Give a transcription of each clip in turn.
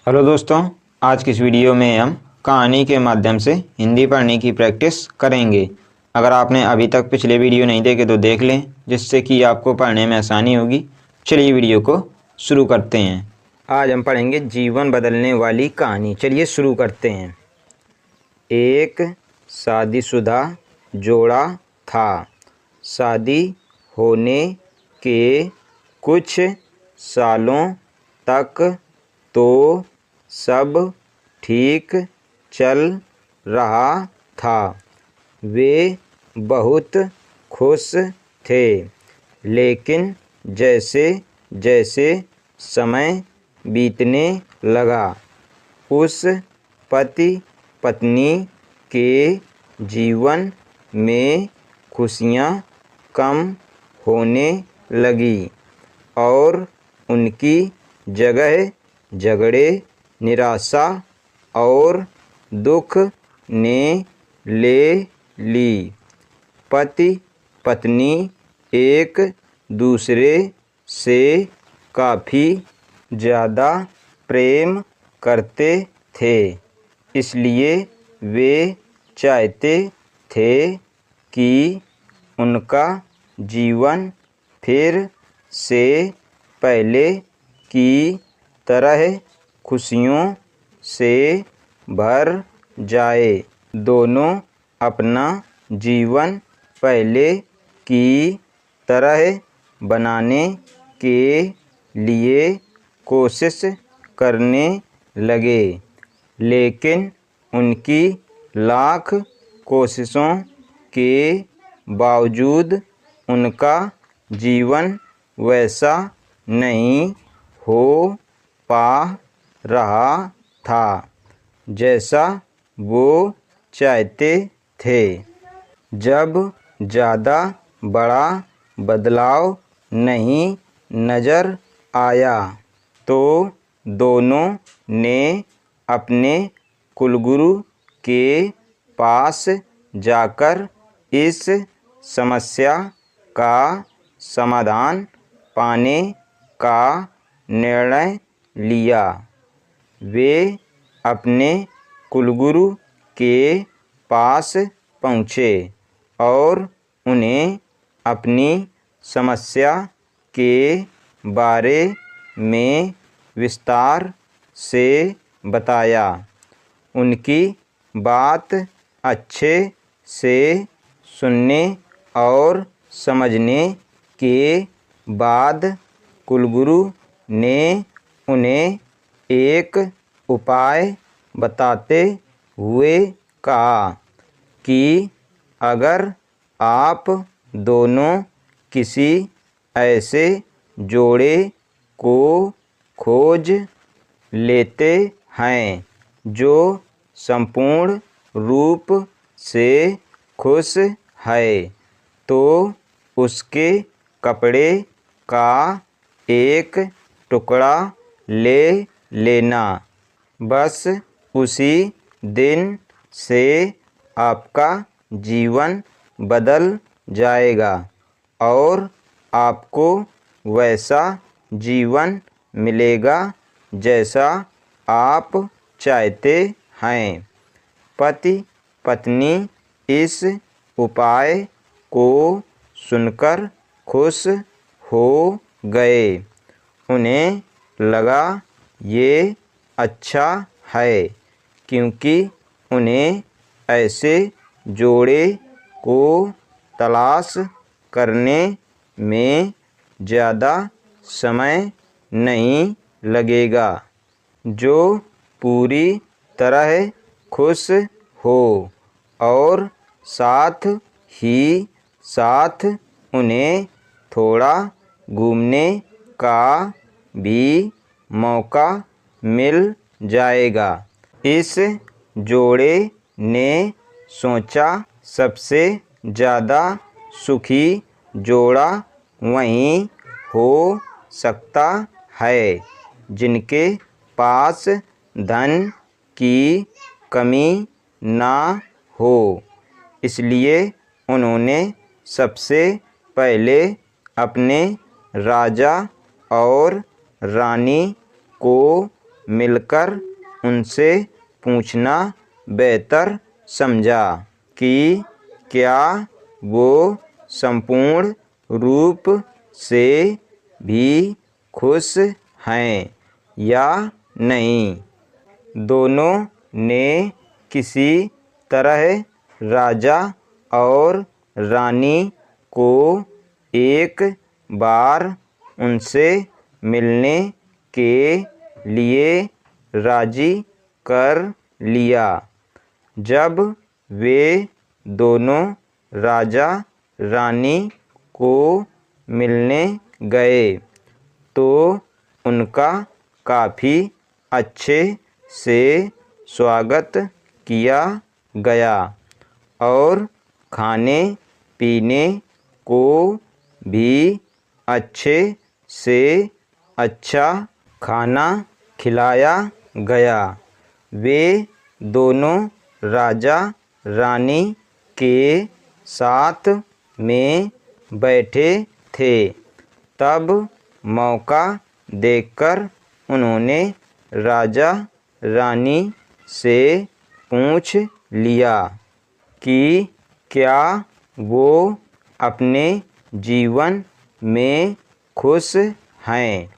Hello दोस्तों, आज की इस वीडियो में हम कहानी के माध्यम से हिंदी पढ़ने की प्रैक्टिस करेंगे। अगर आपने अभी तक पिछले वीडियो नहीं देखे तो देख लें, जिससे कि आपको पढ़ने में आसानी होगी। चलिए वीडियो को शुरू करते हैं। आज हम पढ़ेंगे जीवन बदलने वाली कहानी। चलिए शुरू करते हैं। एक शादीशुदा जोड़ा था। शादी होने के कुछ सालों तक तो सब ठीक चल रहा था। वे बहुत खुश थे। लेकिन जैसे जैसे समय बीतने लगा, उस पति पत्नी के जीवन में खुशियाँ कम होने लगी और उनकी जगह झगड़े, निराशा और दुख ने ले ली। पति पत्नी एक दूसरे से काफ़ी ज़्यादा प्रेम करते थे, इसलिए वे चाहते थे कि उनका जीवन फिर से पहले की तरह खुशियों से भर जाए। दोनों अपना जीवन पहले की तरह बनाने के लिए कोशिश करने लगे, लेकिन उनकी लाख कोशिशों के बावजूद उनका जीवन वैसा नहीं हो पा रहा था जैसा वो चाहते थे। जब ज़्यादा बड़ा बदलाव नहीं नज़र आया तो दोनों ने अपने कुलगुरु के पास जाकर इस समस्या का समाधान पाने का निर्णय लिया। वे अपने कुलगुरु के पास पहुँचे और उन्हें अपनी समस्या के बारे में विस्तार से बताया। उनकी बात अच्छे से सुनने और समझने के बाद कुलगुरु ने उन्हें एक उपाय बताते हुए कहा कि अगर आप दोनों किसी ऐसे जोड़े को खोज लेते हैं जो संपूर्ण रूप से खुश है, तो उसके कपड़े का एक टुकड़ा ले लेना। बस उसी दिन से आपका जीवन बदल जाएगा और आपको वैसा जीवन मिलेगा जैसा आप चाहते हैं। पति पत्नी इस उपाय को सुनकर खुश हो गए। उन्हें लगा ये अच्छा है, क्योंकि उन्हें ऐसे जोड़े को तलाश करने में ज़्यादा समय नहीं लगेगा, जो पूरी तरह खुश हो और साथ ही साथ उन्हें थोड़ा घूमने का भी मौका मिल जाएगा। इस जोड़े ने सोचा, सबसे ज़्यादा सुखी जोड़ा वही हो सकता है जिनके पास धन की कमी ना हो। इसलिए उन्होंने सबसे पहले अपने राजा और रानी को मिलकर उनसे पूछना बेहतर समझा कि क्या वो संपूर्ण रूप से भी खुश हैं या नहीं। दोनों ने किसी तरह राजा और रानी को एक बार उनसे मिलने के लिए राजी कर लिया। जब वे दोनों राजा रानी को मिलने गए तो उनका काफ़ी अच्छे से स्वागत किया गया और खाने पीने को भी अच्छे से अच्छा खाना खिलाया गया। वे दोनों राजा रानी के साथ में बैठे थे। तब मौका देखकर उन्होंने राजा रानी से पूछ लिया कि क्या वो अपने जीवन में खुश हैं।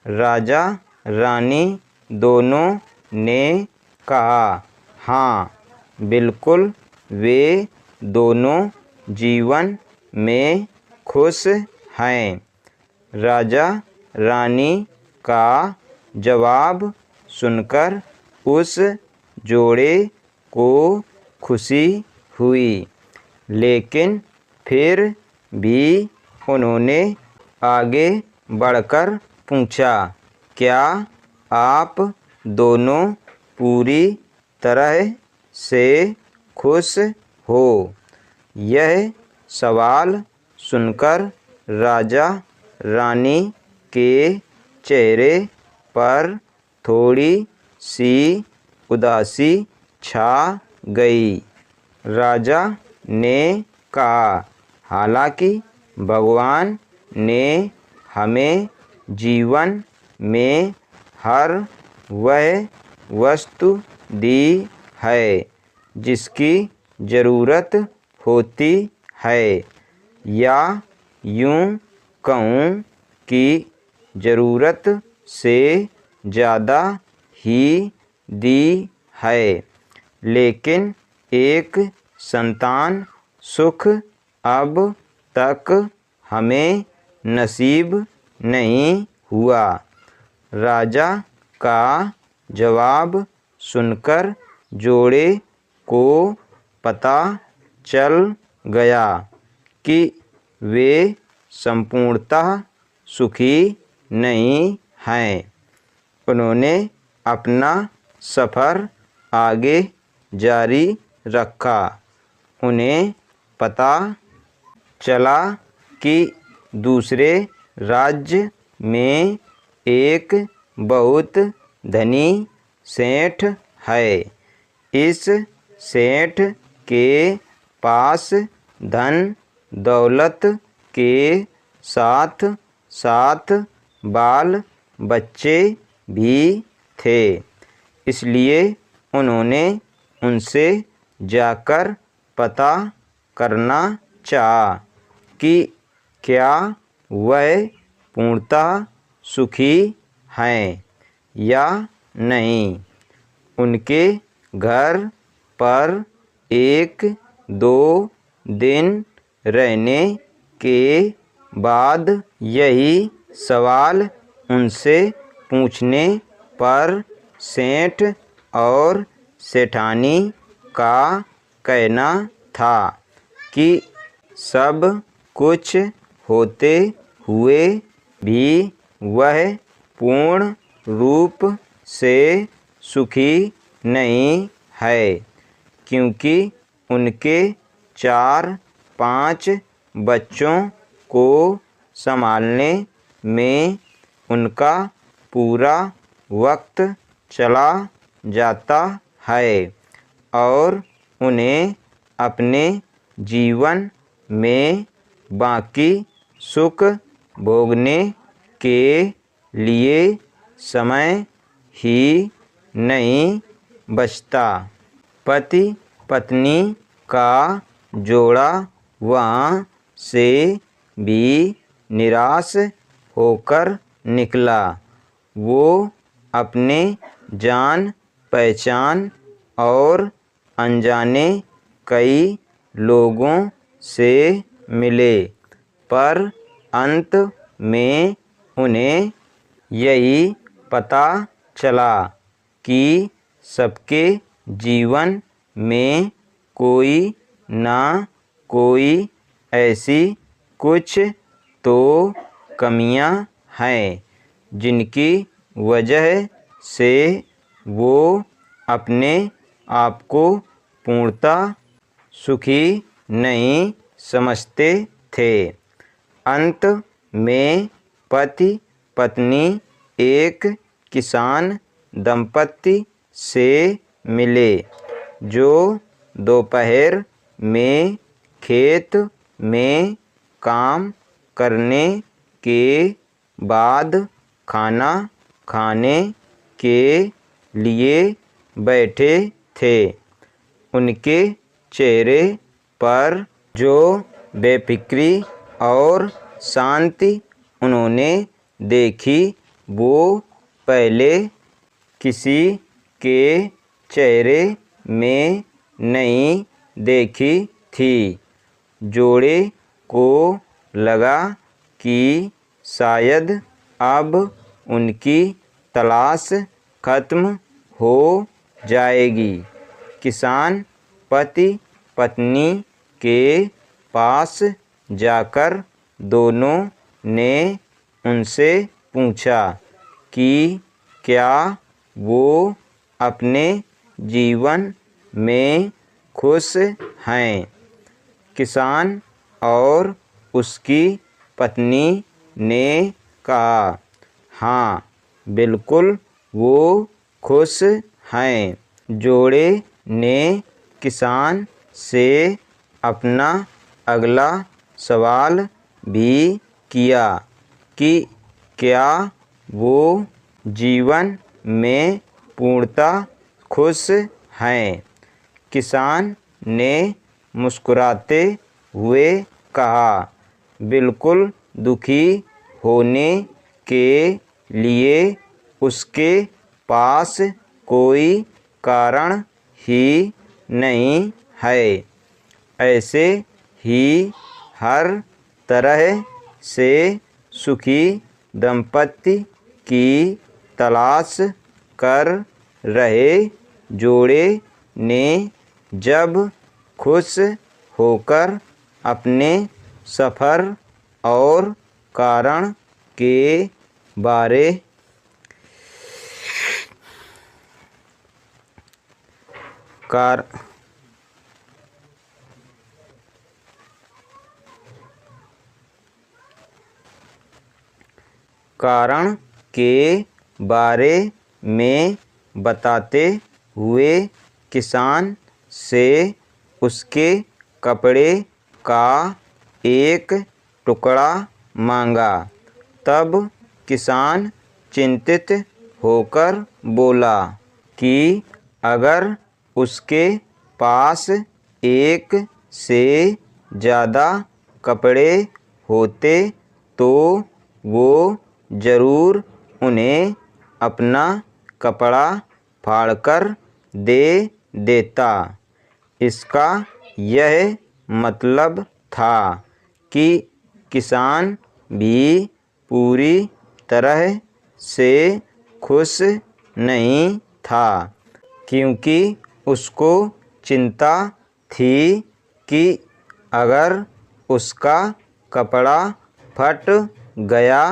राजा रानी दोनों ने कहा, हाँ बिल्कुल, वे दोनों जीवन में खुश हैं। राजा रानी का जवाब सुनकर उस जोड़े को खुशी हुई, लेकिन फिर भी उन्होंने आगे बढ़कर पूछा, क्या आप दोनों पूरी तरह से खुश हो। यह सवाल सुनकर राजा रानी के चेहरे पर थोड़ी सी उदासी छा गई। राजा ने कहा, हालांकि भगवान ने हमें जीवन में हर वह वस्तु दी है जिसकी ज़रूरत होती है, या यूँ कहूँ कि ज़रूरत से ज़्यादा ही दी है, लेकिन एक संतान सुख अब तक हमें नसीब नहीं हुआ। राजा का जवाब सुनकर जोड़े को पता चल गया कि वे संपूर्णतः सुखी नहीं हैं। उन्होंने अपना सफ़र आगे जारी रखा। उन्हें पता चला कि दूसरे राज्य में एक बहुत धनी सेठ है। इस सेठ के पास धन दौलत के साथ साथ बाल बच्चे भी थे। इसलिए उन्होंने उनसे जाकर पता करना चाहा कि क्या वह पूर्णतः सुखी हैं या नहीं। उनके घर पर एक दो दिन रहने के बाद यही सवाल उनसे पूछने पर सेठ और सेठानी का कहना था कि सब कुछ होते हुए भी वह पूर्ण रूप से सुखी नहीं है, क्योंकि उनके 4-5 बच्चों को संभालने में उनका पूरा वक्त चला जाता है और उन्हें अपने जीवन में बाकी सुख भोगने के लिए समय ही नहीं बचता। पति पत्नी का जोड़ा वहाँ से भी निराश होकर निकला। वो अपने जान पहचान और अनजाने कई लोगों से मिले, पर अंत में उन्हें यही पता चला कि सबके जीवन में कोई ना कोई ऐसी कुछ तो कमियां हैं जिनकी वजह से वो अपने आप को पूर्णतः सुखी नहीं समझते थे। अंत में पति पत्नी एक किसान दंपत्ति से मिले जो दोपहर में खेत में काम करने के बाद खाना खाने के लिए बैठे थे। उनके चेहरे पर जो बेफिक्री और शांति उन्होंने देखी वो पहले किसी के चेहरे में नहीं देखी थी। जोड़े को लगा कि शायद अब उनकी तलाश खत्म हो जाएगी। किसान पति पत्नी के पास जाकर दोनों ने उनसे पूछा कि क्या वो अपने जीवन में खुश हैं। किसान और उसकी पत्नी ने कहा, हाँ बिल्कुल वो खुश हैं। जोड़े ने किसान से अपना अगला सवाल भी किया कि क्या वो जीवन में पूर्णतः खुश हैं। किसान ने मुस्कुराते हुए कहा, बिल्कुल दुखी होने के लिए उसके पास कोई कारण ही नहीं है। ऐसे ही हर तरह से सुखी दंपत्ति की तलाश कर रहे जोड़े ने जब खुश होकर अपने सफ़र और कारण के बारे कारण के बारे में बताते हुए किसान से उसके कपड़े का एक टुकड़ा मांगा। तब किसान चिंतित होकर बोला कि अगर उसके पास एक से ज़्यादा कपड़े होते तो वो ज़रूर उन्हें अपना कपड़ा फाड़कर दे देता। इसका यह मतलब था कि किसान भी पूरी तरह से खुश नहीं था, क्योंकि उसको चिंता थी कि अगर उसका कपड़ा फट गया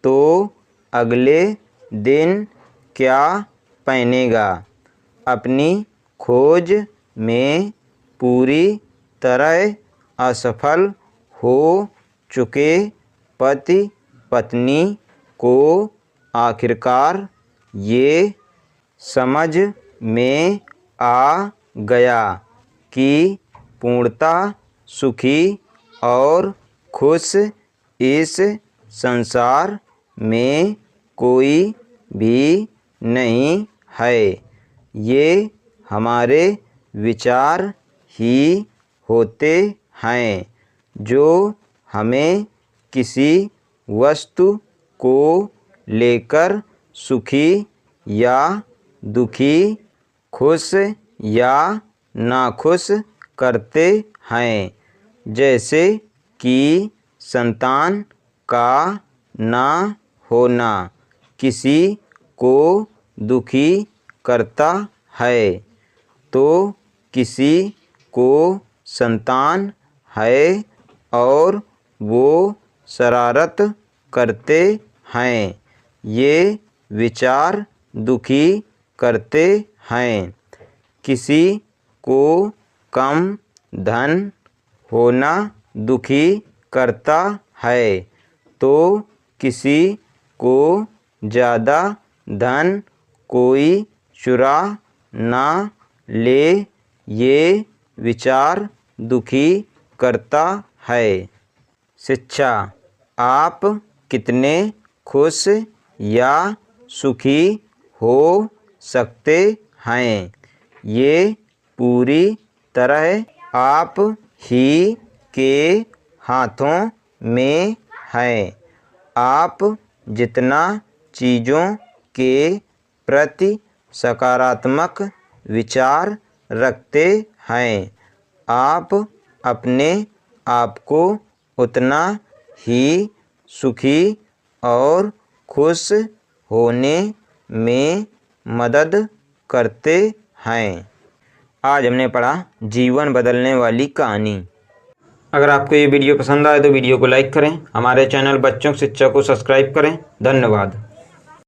तो अगले दिन क्या पहनेगा। अपनी खोज में पूरी तरह असफल हो चुके पति पत्नी को आखिरकार ये समझ में आ गया कि पूर्णतः सुखी और खुश इस संसार में कोई भी नहीं है। ये हमारे विचार ही होते हैं जो हमें किसी वस्तु को लेकर सुखी या दुखी, खुश या नाखुश करते हैं। जैसे कि संतान का ना होना किसी को दुखी करता है, तो किसी को संतान है और वो शरारत करते हैं, ये विचार दुखी करते हैं। किसी को कम धन होना दुखी करता है, तो किसी को ज़्यादा धन कोई चुरा ना ले, ये विचार दुखी करता है। शिक्षा। आप कितने खुश या सुखी हो सकते हैं, ये पूरी तरह आप ही के हाथों में है। आप जितना चीज़ों के प्रति सकारात्मक विचार रखते हैं, आप अपने आप को उतना ही सुखी और खुश होने में मदद करते हैं। आज हमने पढ़ा जीवन बदलने वाली कहानी। अगर आपको ये वीडियो पसंद आए तो वीडियो को लाइक करें, हमारे चैनल बच्चों की शिक्षा को सब्सक्राइब करें। धन्यवाद।